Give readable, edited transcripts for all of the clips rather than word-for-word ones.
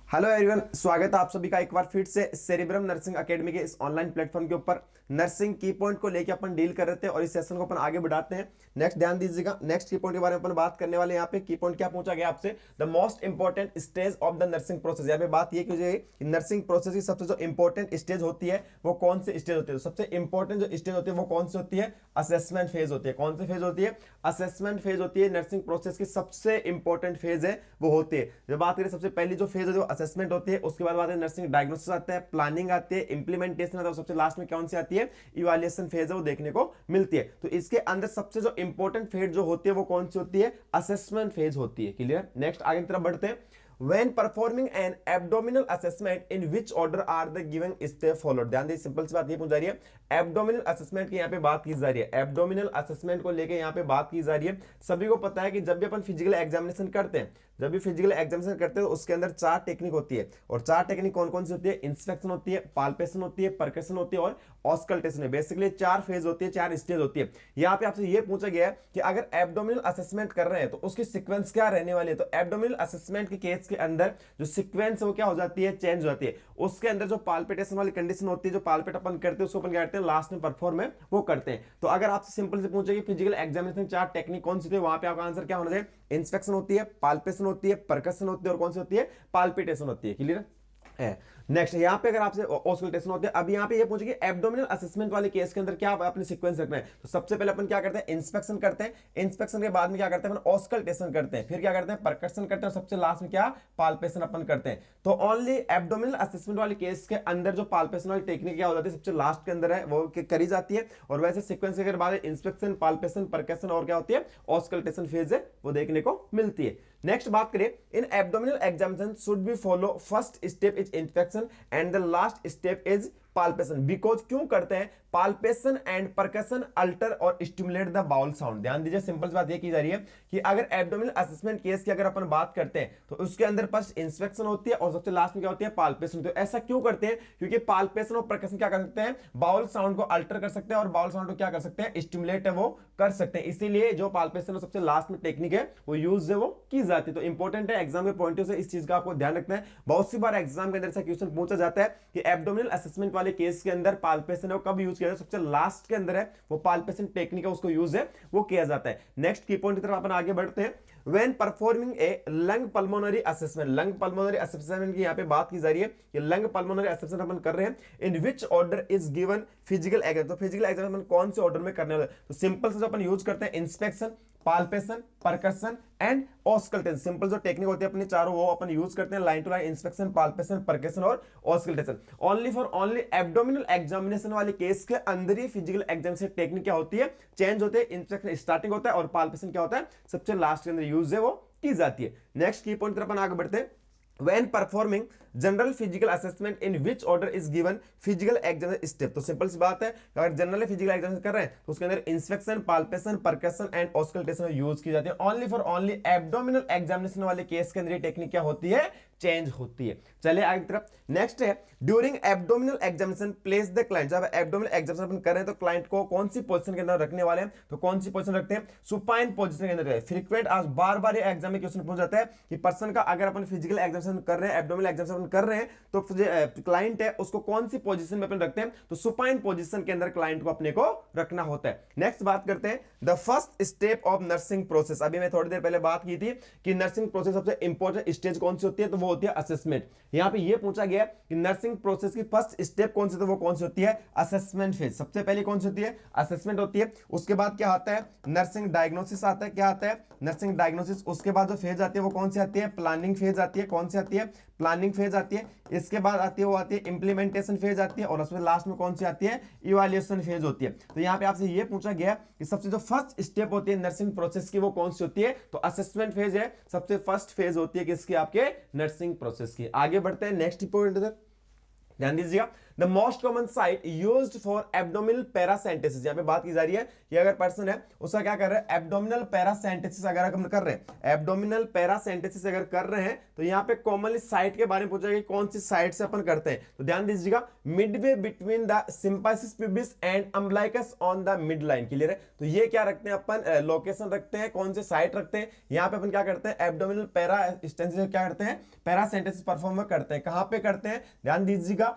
Hello everyone, स्वागत है आप सभी का एक बार फिर से सेरिब्रम नर्सिंग एकेडमी के इस ऑनलाइन प्लेटफॉर्म के ऊपर। नर्सिंग की पॉइंट को लेकर अपन डील कर रहे थे और इस सेशन को अपन आगे बढ़ाते हैं। नेक्स्ट ध्यान दीजिएगा, नेक्स्ट की पॉइंट के बारे में अपन बात करने वाले हैं। यहाँ पे की पॉइंट क्या पूछा गया आपसे, the most important stage of the nursing process. यहाँ पे बात ये की जाएगी कि नर्सिंग प्रोसेस की सबसे जो इंपॉर्टेंट स्टेज होती है वो कौन सी स्टेज होती है। सबसे इंपॉर्टेंट जो स्टेज होती है वो कौन सी होती है, असेसमेंट फेज होती है। कौन सी फेज होती है, असेसमेंट फेज होती है। नर्सिंग प्रोसेस की सबसे इंपॉर्टेंट फेज है वो होती है। जब बात करें सबसे पहली जो फेज होती है वो असेसमेंट होती है, उसके बाद नर्सिंग डायग्नोसिस आता है, प्लानिंग आती है, इंप्लीमेंटेशन आता है, सबसे लास्ट में कौन सी आती है, इवैल्यूएशन फेज है वो देखने को मिलती है। तो इसके अंदर सबसे जो इंपॉर्टेंट फेज जो होती है वो कौन सी होती है, असेसमेंट फेज होती है। क्लियर। नेक्स्ट आगे की तरफ बढ़ते हैं। When performing an abdominal assessment, in which order are the given step followed? ध्यान दीजिए, सिंपल सी बात ये पूछ जा रही है, एब्डोमिनल असेसमेंट की यहाँ पे बात की जा रही है। एब्डोमिनल असेसमेंट को लेके यहाँ पे बात की जा रही है। सभी को पता है कि जब भी अपन फिजिकल एग्जामिनेशन करते हैं, जब भी फिजिकल एग्जामिनेशन करते हैं तो उसके अंदर 4 टेक्निक होती है। और 4 टेक्निक कौन कौन सी होती है, इंस्पेक्शन होती है, पाल्पेशन होती है, परकशन होती है और ऑस्कल्टेशन है। बेसिकली 4 फेज होती है, 4 स्टेज होती है। यहाँ पे आपसे ये पूछा गया है कि अगर एब्डोमिनल असेसमेंट कर रहे हैं तो उसकी सीक्वेंस क्या रहने वाली है। तो एब्डोमिनल असेसमेंट के केस के अंदर जो सीक्वेंस है वो क्या हो जाती है, चेंज हो जाती है। उसके अंदर जो पाल्पिटेशन वाली कंडीशन होती है, जो पाल्पेट अपन करते हैं उसको अपन क्या करते हैं, लास्ट में परफॉर्म है वो करते हैं। तो अगर आपसे सिंपल से पूछे कि फिजिकल एग्जामिनेशन 4 टेक्निक कौन सी थी, वहां पे आपका आंसर क्या होना चाहिए, इंस्पेक्शन होती है, पाल्पेशन होती है, परकशन होती है और कौन सी होती है, पाल्पिटेशन होती है। क्लियर है। नेक्स्ट यहां पे अगर आपसे ऑस्कल्टेशन होते हैं, अब यहां पे ये पूछे कि एब्डोमिनल असेसमेंट वाले केस के अंदर क्या अपने सीक्वेंस रखना है। तो सबसे पहले अपन क्या करते हैं, इंस्पेक्शन करते हैं। इंस्पेक्शन के बाद में क्या करते हैं, अपन ऑस्कल्टेशन करते हैं, फिर क्या करते हैं, परकशन करते हैं, और सबसे लास्ट में क्या, पाल्पेशन अपन करते हैं। तो ओनली एब्डोमिनल असेसमेंट वाले केस के अंदर जो पाल्पेशन वाली टेक्निक क्या हो जाती है, सबसे लास्ट के अंदर है वो करी जाती है। और वैसे सीक्वेंस के बाद इंस्पेक्शन, पाल्पेशन, परकशन और क्या होती है, ऑस्कल्टेशन फेज है वो देखने को मिलती है। नेक्स्ट बात करें, इन abdominal examination should be follow first step is inspection and the last step is palpation. Because क्यों करते हैं, पाल्पेशन एंड परकशन अल्टर और स्टिमुलेट द बाउल साउंड। ध्यान दीजिए, सिंपल बात ये की जा रही है कि अगर एब्डोमिनल असेसमेंट केस की अगर अपन बात करते हैं तो उसके अंदर फर्स्ट इंस्पेक्शन होती है और सबसे लास्ट में क्या होती है, पाल्पेशन। तो ऐसा क्यों करते हैं, क्योंकि पाल्पेशन और परकशन क्या कर सकते हैं, बाउल साउंड को अल्टर कर सकते हैं और बाउल साउंड को क्या कर सकते हैं, स्टिमुलेट है वो कर सकते हैं। इसीलिए जो पाल्पेशन और सबसे लास्ट में टेक्निक है वो यूज है वो की जाती है। तो इंपॉर्टेंट है, एग्जाम के पॉइंट से इस चीज का आपको ध्यान रखना है। बहुत सी बार एग्जाम के अंदर से क्वेश्चन पूछा जाता है कि एब्डोमिनल असेसमेंट वाले केस के अंदर पाल्पेशन है वो कब यूज किया जाता है, सबसे लास्ट के अंदर है वो पाल्पेशन टेक्निक है उसको यूज है वो किया जाता है। नेक्स्ट की पॉइंट की तरफ अपन आगे बढ़ते हैं। When performing a lung pulmonary assessment, lung pulmonary assessment की यहाँ पे बात की जा रही है कि lung pulmonary assessment अपन कर रहे हैं, in which order is given physical exam। तो physical exam अपन कौन से ऑर्डर में करने वाले, तो सिंपल से जो अपन यूज करते हैं, inspection, palpation, percussion and auscultation. Simple जो टेक्निक होती है अपनी चारों वो अपन यूज करते हैं, line to line inspection, palpation, percussion और auscultation. Only for only abdominal examination वाले केस के अंदर ही फिजिकल एग्जामिनेशन टेक्निक क्या होती है, चेंज होते हैं। इंस्पेक्शन स्टार्टिंग होता है और पाल्पेशन क्या होता है, सबसे लास्ट के अंदर यूज है वो की जाती है। नेक्स्ट की पॉइंट तरफ अपन आगे बढ़ते हैं। When performing general physical assessment in which order is given physical examination step. तो सिंपल सी बात है, अगर जनरल फिजिकल एग्जामिनेशन कर रहे हैं तो उसके अंदर inspection, palpation, percussion and auscultation use की जाती है। Only for only abdominal examination वाले केस के अंदर ये टेक्निक क्या होती है, चेंज होती है। चलिए आगे की तरफ। नेक्स्ट है, during abdominal examination place the client. जब एब्डोमिनल एग्जामिनेशन अपन कर रहे हैं तो क्लाइंट को कौन सी पोजीशन के अंदर रखने वाले हैं, तो कौन सी पोजीशन रखते हैं, सुपाइन पोजीशन के अंदर। फ्रीक्वेंट आज बार बार एग्जाम में क्वेश्चन पूछ जाता है कि पर्सन का अगर अपन फिजिकल एग्जामिनेशन कर रहे हैं, एब्डोमिनल एग्जामिनेशन कर रहे हैं तो क्लाइंट है उसको कौन सी पोजीशन में अपन रखते हैं, तो सुपाइन पोजीशन के अंदर क्लाइंट को अपने को रखना होता है। नेक्स्ट बात करते हैं, the first step of nursing process. अभी मैं थोड़ी देर पहले बात की थी कि नर्सिंग प्रोसेस सबसे इंपॉर्टेंट स्टेज कौन सी होती है, तो वो होती है असेसमेंट। यहां पे ये पूछा गया कि नर्सिंग प्रोसेस की फर्स्ट स्टेप कौन सी, तो वो कौन सी होती है, असेसमेंट फेज। सबसे पहले कौन सी होती है, असेसमेंट होती है। उसके बाद क्या आता है, नर्सिंग डायग्नोसिस आता है। क्या आता है, नर्सिंग डायग्नोसिस। उसके बाद जो फेज आती है वो कौन सी आती है, प्लानिंग फेज आती है। कौन सी आती है, प्लानिंग फेज आती है। इसके बाद आती है वो आती है इंप्लीमेंटेशन फेज आती है और उसमें लास्ट में कौन सी आती है, इवैल्यूएशन फेज होती है। तो यहां पे आपसे ये पूछा गया कि सबसे जो फर्स्ट स्टेप होती है नर्सिंग प्रोसेस की वो कौन सी होती है, तो असेसमेंट फेज है, सबसे फर्स्ट फेज होती है किसकी, आपके नर्सिंग प्रोसेस की। आगे बढ़ते हैं नेक्स्ट पॉइंट, ध्यान दीजिएगा। The most common site used for abdominal paracentesis, यहां पे बात की जा रही है कि अगर पर्सन है उसका क्या कर रहा है, एब्डोमिनल पैरासेंटेसिस अगर हम कर रहे हैं, एब्डोमिनल पैरासेंटेसिस अगर कर रहे हैं तो यहां पे कॉमनली साइट के बारे में पूछा गया कौन सी साइट से अपन करते हैं। तो ध्यान दीजिएगा, Midway between the सिंपाइसिस pubis and umbilicus on the mid line, clear है। तो ये क्या रखते हैं अपन, लोकेशन रखते हैं, कौन से साइट रखते हैं, यहां पे अपन क्या करते हैं, एब्डोमिनल पैरासेंटेसिस क्या करते हैं, पैरासेंटेसिस परफॉर्म करते हैं। कहां पे करते हैं, ध्यान दीजिएगा,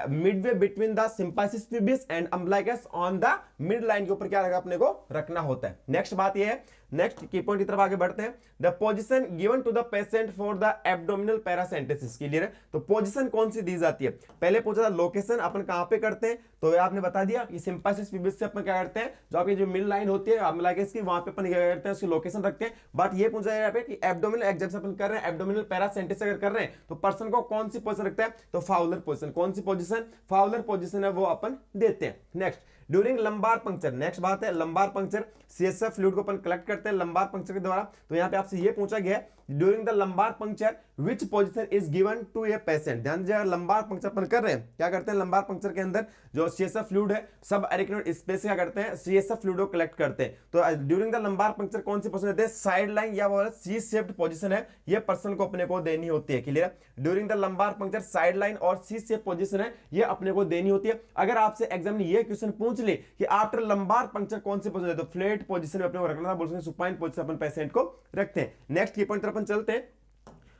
Midway between the सिंपाइसिस pubis and umbilicus on the mid line के ऊपर क्या रखा अपने को रखना होता है। नेक्स्ट बात ये है, नेक्स्ट की पॉइंट की तरफ आगे बढ़ते हैं, the position given to the patient for the abdominal paracentesis, clear है। तो पोजीशन कौन सी दी जाती है, पहले पूछा था लोकेशन अपन कहां पे करते हैं, तो आपने बता दिया कि सिंपाइसिस प्यूबिस से अपन क्या करते हैं, जो आपकी जो मिड लाइन होती है अम्बिलिकस की, वहां पे अपन क्या करते हैं, उसकी लोकेशन रखते हैं। बट ये पूछा है कि एब्डोमिनल एग्जाम अपन कर रहे हैं, एब्डोमिनल पैरासेंटेसिस अगर कर रहे हैं तो पर्सन को कौन सी पोजीशन रखता है, तो फाउलर पोजीशन, कौन सी पोजीशन, फाउलर पोजीशन है वो अपन देते हैं। Next, during lumbar puncture, next बात है लंबार पंक्चर, सीएसएफ फ्लूइड को अपन कलेक्ट करते हैं लंबार पंक्चर के द्वारा। तो यहां पे आपसे ये पूछा गया है, during the lumbar puncture which position is given to a patient. ध्यान दीजिएगा, लंबार पंक्चर अपन कर रहे हैं, क्या करते हैं, लंबार पंक्चर के अंदर जो सीएसएफ फ्लूइड है, सब अरेक्नोइड स्पेस क्या करते हैं, सीएसएफ फ्लूइड को कलेक्ट करते हैं। तो ड्यूरिंग द लंबार पंक्चर कौन सी पोजीशन देते हैं, साइड लाइन या वो सी शेप्ड पोजीशन है, ये पर्सन को अपने को देनी होती है, clear. During the lumbar puncture side line और सी शेप पोजीशन है, ये अपने को देनी होती है। अगर आपसे एग्जाम में ये क्वेश्चन पूछ ले कि आफ्टर लंबार पंक्चर कौन सी पोजीशन है, तो फ्लैट पोजीशन में अपने को रखना था, बोल सकते हैं सुपाइन पोजीशन अपन पेशेंट को रखते हैं। नेक्स्ट की पॉइंट अपन चलते हैं,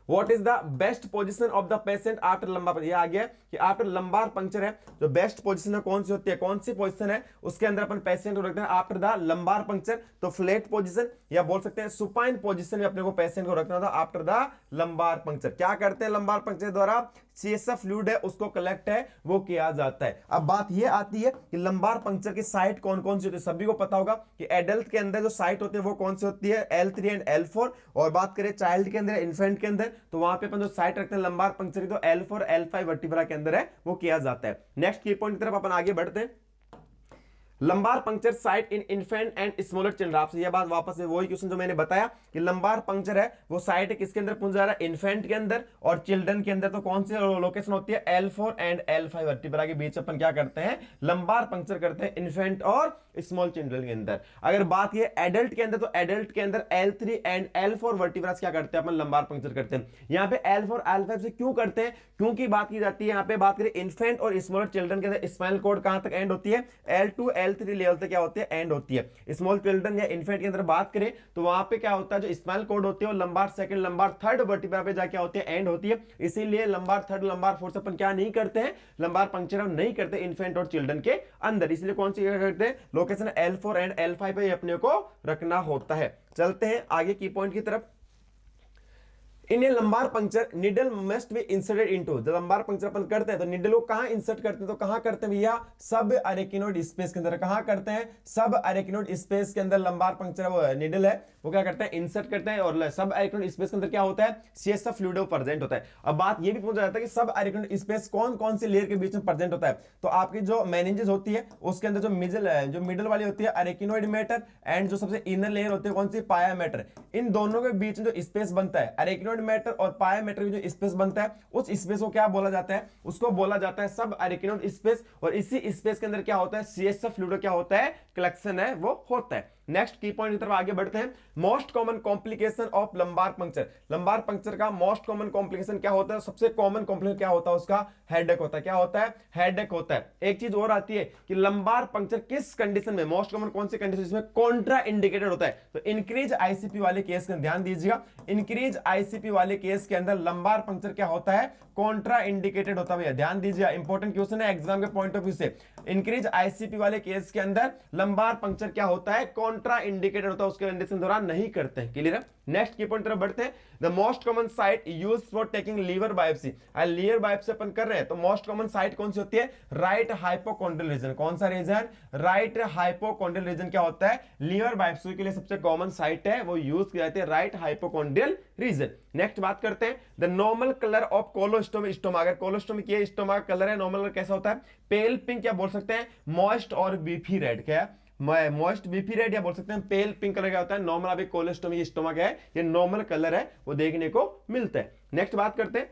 What is the best position of the patient after lumbar puncture, ये आ गया कि आफ्टर लंबार पंक्चर है जो बेस्ट पोजीशन है कौन सी होती है, कौन सी पोजीशन है उसके अंदर अपन पेशेंट को रखते हैं आफ्टर द लंबार पंक्चर, तो फ्लैट पोजीशन या बोल सकते हैं सुपाइन पोजीशन में अपने को पेशेंट को रखना था आफ्टर द लंबार पंक्चर। क्या करते हैं लंबार पंक्चर द्वारा, सीएसएफ फ्लूइड है उसको कलेक्ट है वो किया जाता है। अब बात ये आती है कि लंबार पंक्चर की साइट कौन कौन सी होती है, सभी को पता होगा कि एडल्ट के अंदर जो साइट होती है वो कौन सी होती है, L3 एंड L4, और बात करें चाइल्ड के अंदर, इन्फेंट के अंदर, तो वहां पे अपन जो साइट रखते हैं लंबार पंक्चर की, तो L4 L5 वर्टिब्रा के अंदर है वो किया जाता है। नेक्स्ट की पॉइंट की तरफ अपन आगे बढ़ते हैं, lumbar puncture site in infant and smaller children. आपसे यह बात वापस से वही क्वेश्चन जो मैंने बताया कि लंबार पंक्चर है वो साइट किसके अंदर पूछा जा रहा है, इन्फेंट के अंदर और चिल्ड्रन के अंदर। तो कौन सी लोकेशन होती है, L4 एंड L5 वर्टिब्रा के बीच अपन क्या करते हैं, लंबार पंक्चर करते हैं इन्फेंट और स्मॉल चिल्ड्रन के अंदर। अगर बात ये एडल्ट के अंदर, तो एडल्ट के अंदर L3 एंड L4 वर्टिब्रास क्या करते हैं अपन, लंबार पंक्चर करते हैं। यहाँ पे L4 L5 से क्यों करते हैं, क्योंकि बात की जाती है यहाँ पे, बात करें इन्फेंट और स्मॉलर चिल्ड्रन के अंदर स्पाइनल कॉर्ड कहां तक एंड होती है, L2 L3 लेवल तक क्या होती है, एंड होती है। स्मॉल चिल्ड्रन या इन्फेंट के अंदर बात करें तो वहां पे क्या होता है, जो स्पाइनल कॉर्ड होती है वो lumbar second lumbar third vertebra पे जाके होती है, एंड होती है। इसीलिए लंबार थर्ड लंबार फोर्थ अपन क्या नहीं करते हैं, लंबार पंक्चर हम नहीं करते इन्फेंट और चिल्ड्रन के अंदर। इसलिए कौन सी करते हैं, लोकेशन L4 एंड L5 पे अपने को रखना होता है। चलते हैं आगे की पॉइंट की तरफ, in a lumbar puncture needle must be inserted into, जब लंबार पंक्चर अपन करते हैं तो निडल को कहां इंसर्ट करते हैं, तो कहां करते हैं भैया, सब अरेकिनोइड स्पेस के अंदर। कहां करते हैं, सब अरेकिनोइड स्पेस के अंदर लंबार पंक्चर वो निडल है वो क्या करते हैं, इंसर्ट करते हैं। और सब अरेकिनोइड स्पेस के अंदर क्या होता है, सीएसएफ फ्लूइड प्रेजेंट होता है। अब बात ये भी पूछा जाता है कि सब अरेकिनोइड स्पेस कौन कौन सी लेयर के बीच में प्रेजेंट होता है, तो आपकी जो मेनिंजेस होती है उसके अंदर जो मिडल वाली होती है अरेकिनोइड मैटर, एंड जो सबसे इनर लेयर होती है कौन सी, पाया मैटर। इन दोनों के बीच में जो स्पेस बनता है अरेकिनोइड मैटर और पाया मैटर जो स्पेस बनता है, उस स्पेस को क्या बोला जाता है, उसको बोला जाता है सब अरेकिनोइड स्पेस। और इसी स्पेस के अंदर क्या होता है, सीएसएफ फ्लूइड क्या होता है, कलेक्शन है वो होता है। नेक्स्ट की पॉइंट की तरफ आगे बढ़ते हैं, most common complication of lumbar puncture. Lumbar puncture का मोस्ट कॉमन कॉम्प्लिकेशन क्या होता है, सबसे कॉमन कॉम्प्लिकेशन क्या होता है उसका, हेडेक होता है। क्या होता है, हेडेक होता है। एक चीज और आती है कि लंबार पंक्चर किस कंडीशन में, मोस्ट कॉमन कौन सी कंडीशन जिसमें कॉन्ट्रा इंडिकेटेड होता है, तो इंक्रीज आईसीपी वाले केस का ध्यान दीजिएगा, इंक्रीज आईसीपी वाले केस के अंदर लंबार पंक्चर क्या होता है, कॉन्ट्रा इंडिकेटेड होता है। ध्यान दीजिए, इंपॉर्टेंट क्वेश्चन है एग्जाम के पॉइंट ऑफ व्यू से। इंक्रीज आईसीपी वाले केस के अंदर लंबार पंक्चर क्या होता है, कॉन्ट्रा इंडिकेटेड होता है, उसके कंडीशन दौरान नहीं करते हैं, क्लियर है। नेक्स्ट की पॉइंट तरफ बढ़ते हैं, the most common site use for taking liver biopsy. Liver biopsy अपन कर रहे हैं तो मोस्ट कॉमन साइट कौन सी होती है, राइट हाइपोकॉन्ड्रियल रीजन। कौन सा रीजन, राइट हाइपोकॉन्ड्रियल रीजन क्या होता है, लीवर बायोप्सी के लिए सबसे कॉमन साइट है वो यूज की जाती है, राइट हाइपोकॉन्ड्रियल रीजन। नेक्स्ट बात करते हैं, the normal colour of colostomy stoma. अगर कोलोस्टोमी की स्टोमा का कलर है नॉर्मल कलर कैसा होता है, पेल पिंक या बोल सकते हैं मॉइस्ट और बीफी रेड। क्या है, मॉइस्ट बीफी रेड या बोल सकते हैं पेल पिंक कलर क्या होता है, नॉर्मल अभी कोलोस्टोमी स्टोमा क्या है, ये नॉर्मल कलर है वो देखने को मिलता है। नेक्स्ट बात करते हैं,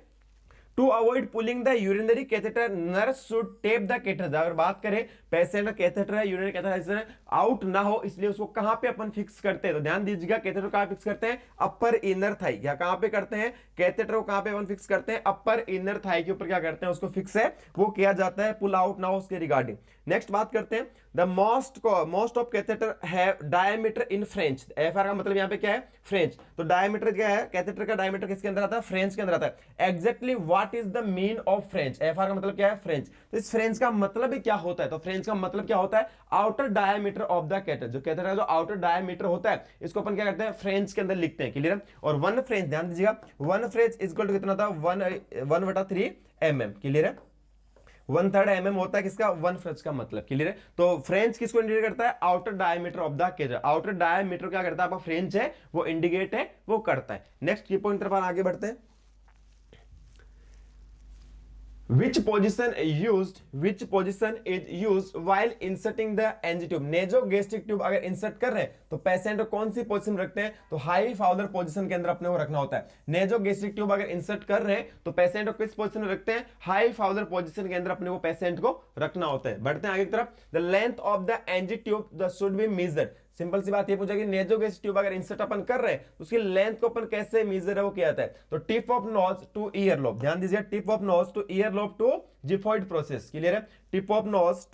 to avoid pulling the urinary catheter nurse should tape the catheter. अगर बात करें पेशेंट का कैथेटर है, यूरिनरी कैथेटर आउट ना हो, इसलिए उसको कहां पे अपन फिक्स करते हैं, तो ध्यान दीजिएगा कैथेटर कहां फिक्स करते हैं, अपर इनर थाई। क्या कहां पे करते हैं, कैथेटर को कहां पे अपन फिक्स करते हैं, अपर इनर थाई के ऊपर क्या करते हैं, उसको फिक्स है वो किया जाता है, पुल आउट ना हो उसके रिगार्डिंग। नेक्स्ट बात करते हैं, the most of catheter have diameter in French. FR का मतलब यहां पे क्या है, फ्रेंच। तो डायमीटर क्या है, कैथेटर का डायमीटर किसके अंदर आता है, फ्रेंच के अंदर आता है। Exactly what is the mean of French. FR का मतलब क्या है, फ्रेंच। तो इस फ्रेंच का मतलब क्या होता है, तो फ्रेंच का मतलब क्या होता है, outer diameter of the catheter. जो कैथेटर का जो आउटर डायमीटर होता है, इसको अपन क्या करते हैं, फ्रेंच के अंदर लिखते हैं, क्लियर है। और वन फ्रेंच, ध्यान दीजिएगा, one French is equal to कितना था, 1/3 mm, क्लियर है। 1/3 mm होता है किसका, वन फ्रेंच का मतलब, क्लियर है। तो फ्रेंच किसको इंडिकेट करता है, outer diameter of the catheter. Outer diameter क्या करता है, आपका फ्रेंच है वो इंडिकेट है, वो करता है। नेक्स्ट की पॉइंट तरफ आगे बढ़ते हैं। Which position is used while inserting the NG tube? Nasogastric tube अगर इंसर्ट कर रहे हैं तो पेशेंट को कौन सी पोजीशन रखते हैं, तो हाई फाउलर पोजीशन के अंदर अपने को रखना होता है। नेजोगैस्ट्रिक ट्यूब अगर इंसर्ट कर रहे हैं तो पेशेंट को किस पोजीशन में रखते हैं, हाई फाउलर पोजीशन के अंदर अपने को पेशेंट को रखना होता है। बढ़ते हैं आगे की तरफ। The length of the NG tube should be measured. Simple सी बात ये पूछेगी, नेजोगैस्ट्रिक ट्यूब अगर इंसर्ट अपन कर रहे हैं तो उसकी लेंथ को अपन कैसे मेजर है वो किया जाता है, तो tip of nose to ear lobe. ध्यान दीजिए, tip of nose to ear lobe to xiphoid process, clear है। Tip of nose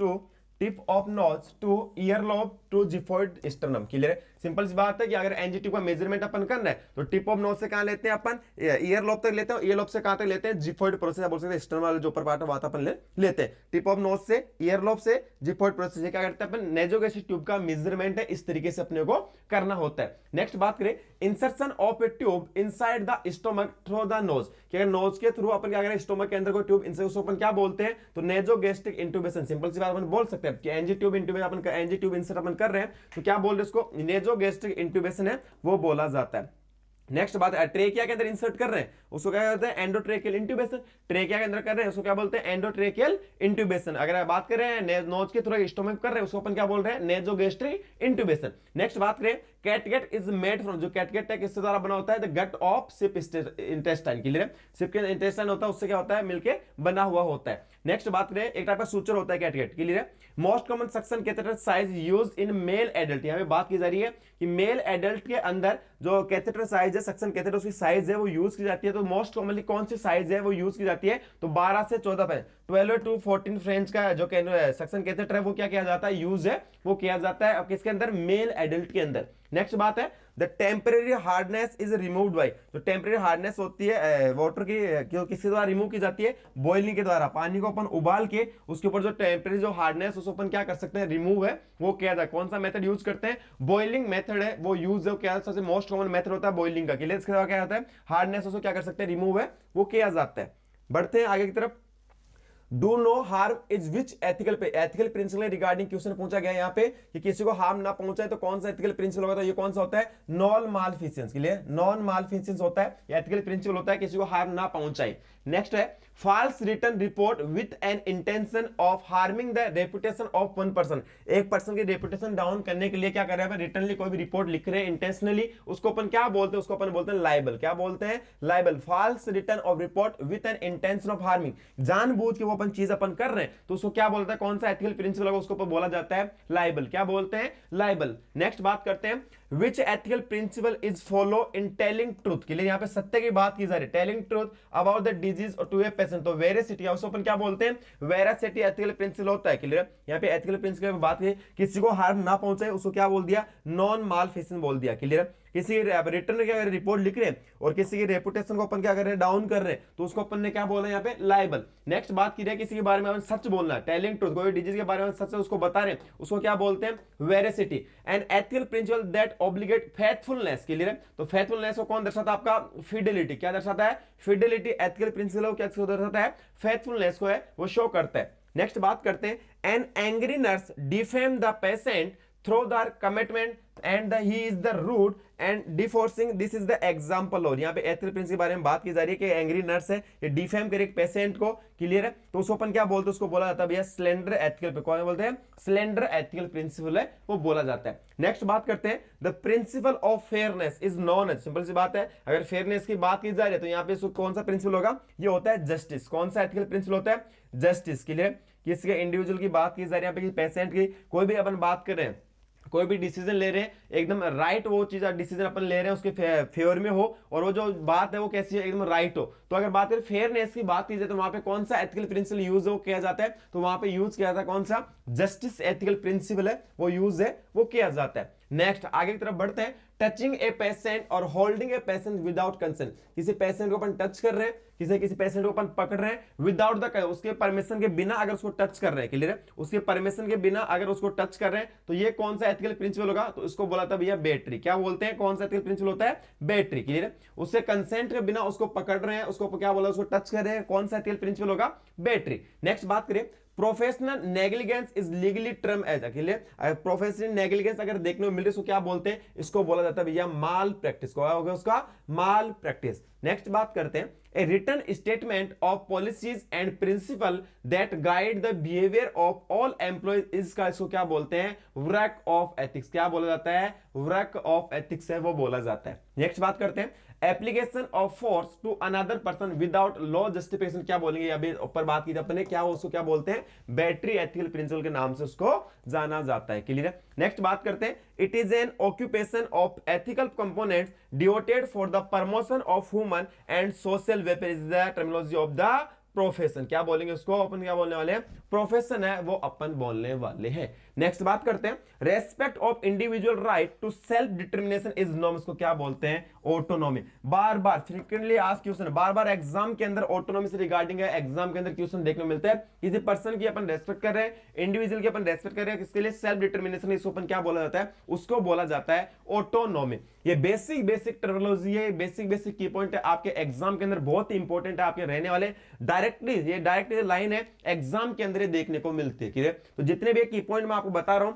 to ear lobe to xiphoid sternum, clear है। सिंपल सी बात है कि अगर एनजीटी का मेजरमेंट अपन करना है तो टिप ऑफ नोज से कहां लेते हैं अपन, ईयर लोब तक लेते हैं, ईयर लोब से कहां तक लेते हैं, जिफॉइड प्रोसेस बोल सकते हैं, स्टर्नम वाला जो ऊपर पार्ट है वहां तक अपन लेते हैं। टिप ऑफ नोज से, ईयर लोब से, जिफॉइड प्रोसेस क्या करते हैं अपन, नेजोगैस्ट्रिक ट्यूब का मेजरमेंट है, इस तरीके से अपने को करना होता है। नेक्स्ट बात करें, insertion of A tube inside the stomach through the nose. कि अगर नोज के थ्रू अपन क्या करें, स्टोमक के अंदर कोई ट्यूब इंसर्ट, उसको अपन क्या बोलते हैं, तो नेजोगैस्ट्रिक इंट्यूबेशन। सिंपल सी बात अपन बोल सकते हैं कि एनजी ट्यूब इंट्यूबेशन, अपन एनजी ट्यूब इंसर्ट अपन कर रहे हैं तो क्या बोल रहे हैं, इसको नेजोगैस्ट्रिक इंट्यूबेशन है वो बोला जाता है। नेक्स्ट बात है, ट्रेकिया के अंदर इंसर्ट कर रहे हैं उसको क्या कहते हैं, एंडोट्रेकियल इंट्यूबेशन। ट्रेकिया के अंदर कर रहे हैं उसको क्या बोलते हैं, एंडोट्रेकियल इंट्यूबेशन। अगर बात कर रहे हैं नोज के थ्रू स्टोमक कर रहे हैं उसको अपन क्या बोल रहे हैं, नेजोगैस्ट्रिक इंट्यूबेशन। नेक्स्ट बात करें, कैटगट इज मेड फ्रॉम, जो कैटगट है किससे द्वारा बना होता है, the gut of sheep intestine, clear है। शिप के इंटेस्टाइन होता है उससे क्या होता है, मिलके बना हुआ होता है। नेक्स्ट बात करें, एक टाइप का सूचर होता है कैटगट, क्लियर है। Most common suction catheter size use in male adult. यहां पे बात की जा रही है कि मेल एडल्ट के अंदर जो कैथेटर साइज है, सक्शन कैथेटर उसकी साइज है वो यूज की जाती है। तो मोस्ट कॉमनली कौन सी साइज है वो यूज की जाती है, तो 12 से 14 12 to 14 फ्रेंच का जो सक्शन कैथेटर है वो क्या किया जाता है, यूज है वो किया जाता है किसके अंदर, मेल एडल्ट के अंदर। नेक्स्ट बात है, the temporary hardness is removed by. तो टेम्परेरी हार्डनेस होती है वाटर की, किसके द्वारा रिमूव की जाती है, बॉइलिंग के द्वारा। पानी को अपन उबाल के उसके ऊपर जो टेम्परेरी जो हार्डनेस उसको अपन क्या कर सकते हैं, रिमूव है वो किया जाए। कौन सा मेथड यूज करते हैं, बॉइलिंग मेथड है वो यूज है, क्या सबसे मोस्ट कॉमन मेथड होता है बॉइलिंग का। इसके द्वारा क्या होता है, हार्डनेस उसको क्या कर सकते हैं, रिमूव है वो किया जाता है। बढ़ते हैं आगे की तरफ। Do no harm is which ethical principle regarding question पूछा गया यहाँ पे कि किसी को हार्म ना पहुंचाए तो कौन सा एथिकल प्रिंसिपल होगा, तो ये कौन सा होता है, नॉन मालफिशियंस के लिए नॉन मालफिशियंस होता है, एथिकल प्रिंसिपल होता है किसी को हार्म ना पहुंचाए। नेक्स्ट है, false return report with an intention of harming the reputation of one person. एक पर्सन की रेपुटेशन डाउन करने के लिए क्या कर रहे हैं, रिटर्नली कोई भी रिपोर्ट लिख रहे हैं इंटेंशनली, उसको अपन क्या बोलते हैं, उसको अपन बोलते हैं लाइबल। क्या बोलते हैं, libel. False return of report with an intention of harming, जानबूझ के वो अपन चीज अपन कर रहे हैं तो उसको क्या बोलता है, कौन सा एथिकल प्रिंसिपल होगा उसको बोला जाता है लाइबल। क्या बोलते हैं, लाइबल। नेक्स्ट बात करते हैं, which ethical principle is follow in telling truth के लिए, यहां पे सत्य की बात की जा रही है, telling truth about the disease to a patient. तो वेरासिटी उसको अपन क्या बोलते हैं, वेरासिटी एथिकल प्रिंसिपल होता है, क्लियर। यहां पे एथिकल प्रिंसिपल की बात की, किसी को हार्म ना पहुंचाए उसको क्या बोल दिया, नॉन मालफिशियंस बोल दिया, क्लियर। किसी रिटर्न क्या कर रिपोर्ट लिख रहे हैं और किसी की रेपुटेशन को अपन क्या कर रहे हैं, डाउन कर रहे हैं, तो उसको अपन ने क्या बोला यहाँ पे, लाइबल। नेक्स्ट बात की जाए, किसी के बारे में अपन सच बोलना है, टेलिंग ट्रूथ, कोई डिजीज के बारे में सच है उसको बता रहे हैं, उसको क्या बोलते हैं, veracity. And ethical principal that obligate faithfulness, clear है। तो फेथफुलनेस को कौन दर्शाता है, आपका फिडेलिटी। क्या दर्शाता है, फिडेलिटी। एथिकल प्रिंसिपल क्या दर्शाता है, फेथफुलनेस को है वो शो करता है। नेक्स्ट बात करते हैं, an angry nurse defame the patient through the commitment and he is the root and deforcing, this is the example. और यहाँ पे एथिकल प्रिंसिपल के बारे में बात की जा रही है कि एंग्री नर्स है, ये डिफेम करे एक पेशेंट को, क्लियर है, तो उसको अपन क्या बोलते हैं, उसको बोला जाता है भैया स्लेंडर एथिकल, कौन बोलते हैं, स्लेंडर एथिकल प्रिंसिपल है, वो बोला जाता है। नेक्स्ट बात करते हैं, the principle of fairness is non as, simple सी बात है, अगर फेयरनेस की बात की जा रही है तो यहाँ पे कौन सा प्रिंसिपल होगा, ये होता है जस्टिस। कौन सा एथिकल प्रिंसिपल होता है, जस्टिस, क्लियर। किसी इंडिविजुअल की बात की जा रही है, यहाँ पे पेशेंट की, कोई भी अपन बात कर रहे हैं, कोई भी डिसीजन ले रहे हैं, एकदम राइट वो चीज डिसीजन अपन ले रहे हैं उसके फेवर में हो, और वो जो बात है वो कैसी है, एकदम राइट हो। तो अगर बात करें फेयरनेस की बात की जाए तो वहां पे कौन सा एथिकल प्रिंसिपल यूज हो किया जाता है, तो वहां पे यूज किया जाता है कौन सा, जस्टिस एथिकल प्रिंसिपल है वो यूज है, वो किया जाता है। नेक्स्ट आगे की तरफ बढ़ते हैं, टचिंग ए पेशेंट और holding a patient without consent, किसी पेशेंट को अपन टच कर रहे हैं, किसी पेशेंट को अपन पकड़ रहे हैं विदाउट द, उसके परमिशन के बिना अगर उसको टच कर रहे हैं, क्लियर है, उसके परमिशन के बिना अगर उसको टच कर रहे हैं, तो ये कौन सा एथिकल प्रिंसिपल होगा, तो इसको बोला था भैया बैटरी। क्या बोलते हैं, कौन सा एथिकल प्रिंसिपल होता है, बैटरी, क्लियर है। उससे कंसेंट के बिना उसको पकड़ रहे हैं, उसको क्या बोला, उसको टच कर रहे हैं, कौन सा एथिकल प्रिंसिपल होगा, बैटरी। नेक्स्ट बात करें, professional negligence is legally term as, अकेले प्रोफेशनल नेग्लिजेंस अगर देखने को मिल रही है, इसको क्या बोलते हैं, इसको बोला जाता है भैया माल प्रैक्टिस, को होगा उसका माल प्रैक्टिस। नेक्स्ट बात करते हैं, a written statement of policies and principle that guide the behaviour of all employees, इसका इसको क्या बोलते हैं, वर्क ऑफ एथिक्स, क्या बोला जाता है, वर्क ऑफ एथिक्स है वो बोला जाता है। नेक्स्ट बात करते हैं, application of force to another person without law justification, क्या बोलेंगे, अभी ऊपर बात की अपने, क्या उसको क्या बोलते हैं, बैटरी एथिकल प्रिंसिपल के नाम से उसको जाना जाता है, क्लियर है। नेक्स्ट बात करते हैं, it is an occupation of ethical components devoted for the promotion of human and social welfare, is the terminology of the profession, क्या बोलेंगे उसको, अपन क्या बोलने वाले हैं, प्रोफेशन है वो अपन बोलने वाले हैं। नेक्स्ट बात करते हैं, respect of individual right to self determination is norm, इसको क्या बोलते हैं, ऑटोनॉमी। बार बार फ्रीक्वेंटली आस्क्ड क्वेश्चन, बार बार एग्जाम के अंदर ऑटोनॉमी से रिगार्डिंग है, एग्जाम के अंदर क्वेश्चन देखने को मिलता है, किसी पर्सन की अपन रेस्पेक्ट कर रहे हैं, इंडिविजुअल की अपन रेस्पेक्ट कर रहे हैं, किसके लिए, सेल्फ डिटर्मिनेशन, इसको अपन क्या बोला जाता है, उसको बोला जाता है ऑटोनॉमी। ये बेसिक टर्मिनोलॉजी है, बेसिक की पॉइंट है, आपके एग्जाम के अंदर बहुत ही इंपॉर्टेंट है, आपके रहने वाले डायरेक्टली लाइन है एग्जाम के अंदर देखने को मिलती है, क्लियर। तो जितने भी की पॉइंट मैं आपको बता रहा हूं,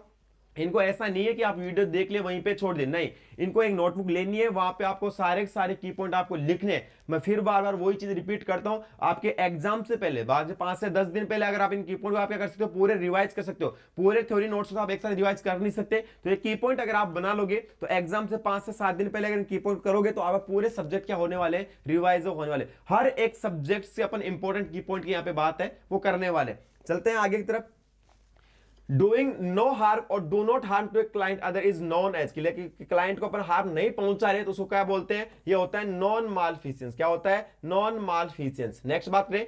इनको ऐसा नहीं है कि आप वीडियो देख ले वहीं पे छोड़ दे, नहीं, इनको एक नोटबुक लेनी है, वहां पे आपको सारे की पॉइंट आपको लिखने हैं। मैं फिर बार बार वही चीज रिपीट करता हूं, आपके एग्जाम से पहले 5 से 10 दिन पहले अगर आप इन की पॉइंट आप क्या कर सकते हो, पूरे रिवाइज कर सकते हो, पूरे थ्योरी नोट्स को आप एक साथ रिवाइज कर नहीं सकते, तो ये की पॉइंट अगर आप बना लोगे तो एग्जाम से 5 से 7 दिन पहले अगर की पॉइंट करोगे तो आप पूरे सब्जेक्ट क्या होने वाले, रिवाइज होने वाले, हर एक सब्जेक्ट से अपन इंपॉर्टेंट की पॉइंट की यहाँ पे बात है वो करने वाले। चलते हैं आगे की तरफ, डूइंग नो हार्म और do not harm to a client other is non as, कि क्लाइंट को अपन हार्म नहीं पहुंचा रहे तो उसको क्या बोलते हैं, ये होता है नॉन मालफिशियंस, क्या होता है, नॉन मालफिशियंस। नेक्स्ट बात करें,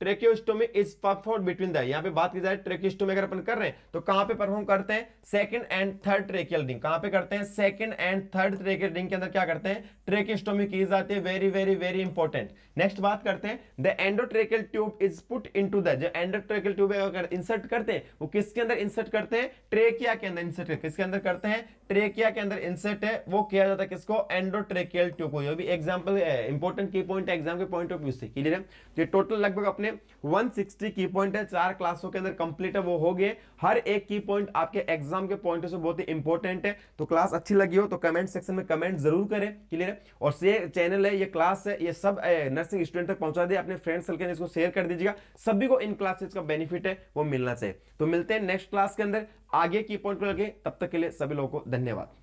tracheostomy is perform between the, यहां पे बात की जाए ट्रेकियोस्टोमी अगर अपन कर रहे हैं तो कहां पे परफॉर्म करते हैं, second and third tracheal ring, कहां पे करते हैं, second and third tracheal ring के अंदर क्या करते हैं, ट्रेकियोस्टोमी की जाती है, very very very important. Next बात करते हैं, the endotracheal tube is put into the, जो एंडोट्रेकियल ट्यूब अगर इंसर्ट करते हैं वो किसके अंदर इंसर्ट करते हैं, ट्रेकिया के अंदर इंसर्ट, किसके अंदर करते हैं, ट्रेकिया के अंदर इंसर्ट है, वो किया जाता है किसको, एंडोट्रेकियल ट्यूब को। ये भी एग्जांपल इंपॉर्टेंट की पॉइंट है एग्जाम के पॉइंट ऑफ व्यू से, क्लियर है। तो टोटल लगभग अपने 160 की पॉइंट है, 4 क्लासों के अंदर कंप्लीट है, वो हो गए, हर एक की पॉइंट आपके एग्जाम के पॉइंट से बहुत ही इंपॉर्टेंट है। तो क्लास अच्छी लगी हो तो कमेंट सेक्शन में कमेंट जरूर करें, क्लियर है। और ये चैनल है, ये क्लास है, ये सब नर्सिंग स्टूडेंट तक पहुंचा दे, अपने फ्रेंड्स सर्कल इसको शेयर कर दीजिएगा, सभी को इन क्लासेस का बेनिफिट है वो मिलना चाहिए। तो मिलते हैं नेक्स्ट क्लास के अंदर आगे की पॉइंट पर लगे, तब तक के लिए सभी लोगों को धन्यवाद।